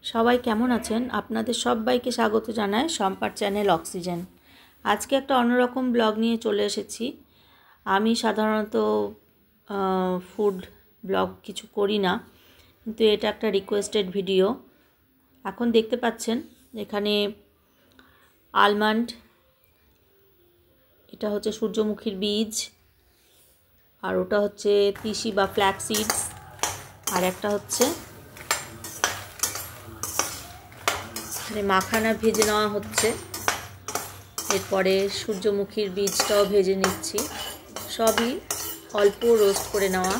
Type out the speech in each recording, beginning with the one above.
সবাই কেমন আছেন? আপনাদের সবাইকে স্বাগত জানাই সম্পার চ্যানেল অক্সিজেন। আজকে একটা অন্যরকম ব্লগ নিয়ে চলে এসেছি। আমি সাধারণত ফুড ব্লগ কিছু করি না, কিন্তু এটা একটা রিকোয়েস্টেড ভিডিও। এখন দেখতে পাচ্ছেন এখানে আলমন্ড, এটা হচ্ছে সূর্যমুখীর বীজ, আর ওটা হচ্ছে তিসি বা ফ্ল্যাক্স সিডস, আর একটা হচ্ছে মাখানা ভেজে নেওয়া হচ্ছে। এরপরে সূর্যমুখীর বীজটাও ভেজে নিচ্ছি। সবই অল্প রোস্ট করে নেওয়া,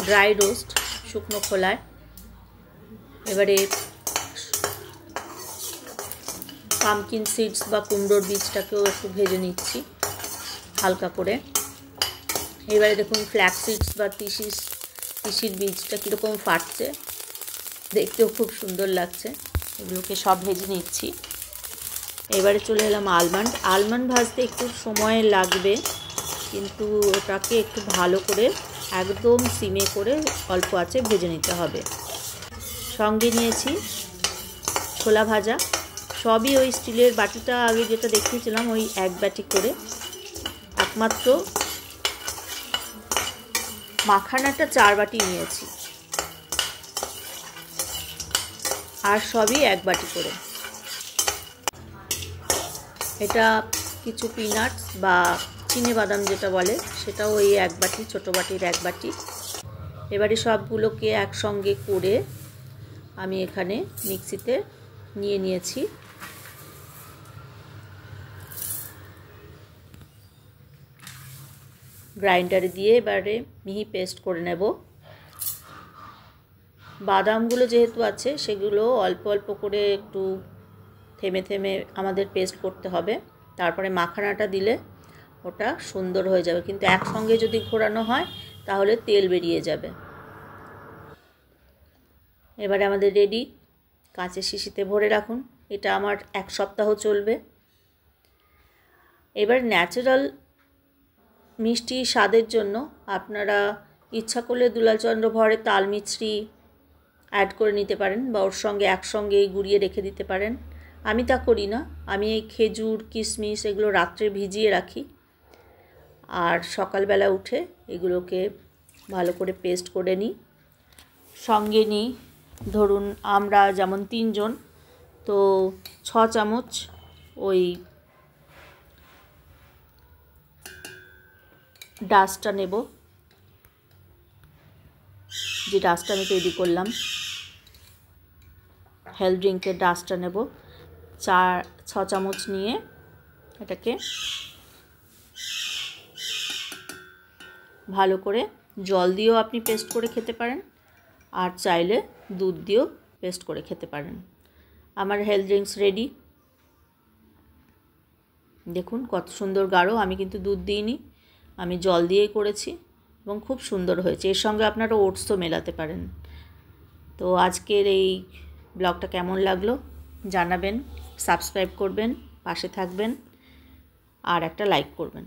ড্রাই রোস্ট, শুকনো খোলায়। এবারে পামকিন সিডস বা কুমড়োর বীজটাকেও একটু ভেজে নিচ্ছি হালকা করে। এবারে দেখুন ফ্ল্যাক্স সিডস বা তিসির বীজটা কীরকম ফাটছে, দেখতেও খুব সুন্দর লাগছে। এগুলোকে সব ভেজে নিচ্ছি। এবারে চলে এলাম আলমন্ড ভাজতে একটু সময় লাগবে, কিন্তু ওটাকে একটু ভালো করে একদম সিমে করে অল্প আঁচে ভেজে নিতে হবে। সঙ্গে নিয়েছি ছোলা ভাজা, সবই ওই স্টিলের বাটিটা আগে যেটা দেখিয়েছিলাম ওই এক বাটি করে, একমাত্র মাখানাটা 4 বাটি নিয়েছি, আর সবই এক বাটি করে। এটা কিছু পিনাটস বা চিনে বাদাম যেটা বলে, সেটাও ওই এক বাটি, ছোটো বাটির এক বাটি। এবারে সবগুলোকে একসঙ্গে করে আমি এখানে মিক্সিতে নিয়ে নিয়েছি। গ্রাইন্ডারে দিয়ে এবারে মিহি পেস্ট করে নেব। বাদামগুলো যেহেতু আছে সেগুলো অল্প অল্প করে একটু থেমে থেমে আমাদের পেস্ট করতে হবে, তারপরে মাখানাটা দিলে ওটা সুন্দর হয়ে যাবে। কিন্তু একসঙ্গে যদি ঘোরানো হয় তাহলে তেল বেরিয়ে যাবে। এবারে আমাদের রেডি, কাঁচের শিশিতে ভরে রাখুন। এটা আমার 1 সপ্তাহ চলবে। এবার ন্যাচারাল মিষ্টি স্বাদের জন্য আপনারা ইচ্ছা করলে দুলালচন্দ্র ভরে তাল মিছরি অ্যাড করে নিতে পারেন, বা ওর সঙ্গে একসঙ্গেই গুঁড়িয়ে রেখে দিতে পারেন। আমি তা করি না, আমি এই খেজুর, কিশমিশ এগুলো রাত্রে ভিজিয়ে রাখি, আর সকালবেলা উঠে এগুলোকে ভালো করে পেস্ট করে নিই। সঙ্গে নিই, ধরুন আমরা যেমন 3 জন, তো 6 চামচ ওই ডাস্টটা নেব, যে ডাস্টটা আমি তৈরি করলাম, হেলথ ড্রিঙ্কের ডাস্টটা নেব। 6 চামচ নিয়ে এটাকে ভালো করে জল দিয়েও আপনি পেস্ট করে খেতে পারেন, আর চাইলে দুধ দিয়েও পেস্ট করে খেতে পারেন। আমার হেলথ ড্রিঙ্কস রেডি। দেখুন কত সুন্দর গাঢ়। আমি কিন্তু দুধ দিইনি, আমি জল দিয়েই করেছি এবং খুব সুন্দর হয়েছে। এর সঙ্গে আপনারা ওটসও মেলাতে পারেন। তো আজকের এই ব্লগটা কেমন লাগলো জানাবেন, সাবস্ক্রাইব করবেন, পাশে থাকবেন, আর একটা লাইক করবেন।